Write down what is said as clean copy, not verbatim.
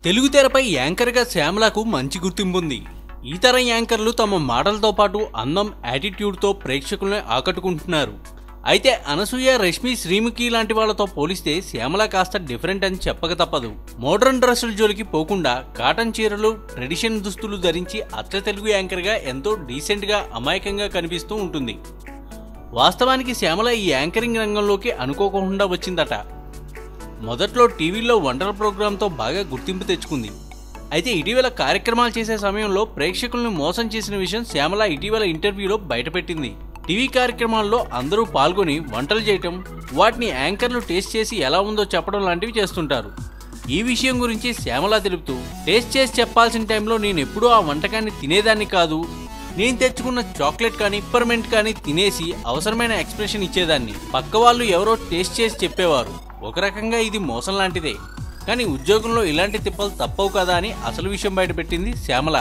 తెలుగు తెరపై యాంకర్గా శ్యామలకు మంచి గుర్తింపు ఉంది. ఈ తరం యాంకర్లు తమ మాటలతో పాటు అందం, యాటిట్యూడ్తో ప్రేక్షకులను ఆకట్టుకుంటున్నారు. అయితే అనసూయ, రష్మి, శ్రీముఖి లాంటి వాళ్లతో పోలిస్తే శ్యామల కాస్త డిఫరెంట్ అని చెప్పక తప్పదు. మోడ్రన్ డ్రెస్సుల జోలికి పోకుండా కాటన్ చీరలు, ట్రెడిషన్ దుస్తులు ధరించి అచ్చ తెలుగు యాంకర్గా ఎంతో డీసెంట్గా, అమాయకంగా కనిపిస్తూ ఉంటుంది. వాస్తవానికి శ్యామల ఈ యాంకరింగ్ రంగంలోకి అనుకోకుండా వచ్చిందట. మొదట్లో టీవీలో వంటల ప్రోగ్రాంతో బాగా గుర్తింపు తెచ్చుకుంది. అయితే ఇటీవల కార్యక్రమాలు చేసే సమయంలో ప్రేక్షకులను మోసం చేసిన విషయం శ్యామల ఇటీవల ఇంటర్వ్యూలో బయటపెట్టింది. టీవీ కార్యక్రమాల్లో అందరూ పాల్గొని వంటలు చేయటం, వాటిని యాంకర్లు టేస్ట్ చేసి ఎలా ఉందో చెప్పడం లాంటివి చేస్తుంటారు. ఈ విషయం గురించి శ్యామల తెలుపుతూ, టేస్ట్ చేసి చెప్పాల్సిన టైంలో నేను ఎప్పుడూ ఆ వంటకాన్ని తినేదాన్ని కాదు. నేను తెచ్చుకున్న చాక్లెట్ కానీ, పిప్పర్మెంట్ కానీ తినేసి అవసరమైన ఎక్స్ప్రెషన్ ఇచ్చేదాన్ని. పక్క వాళ్ళు ఎవరో టేస్ట్ చేసి చెప్పేవారు. ఒక రకంగా ఇది మోసం లాంటిదే. కానీ ఉద్యోగంలో ఇలాంటి తిప్పలు తప్పవు కదా అని అసలు విషయం బయటపెట్టింది శ్యామల.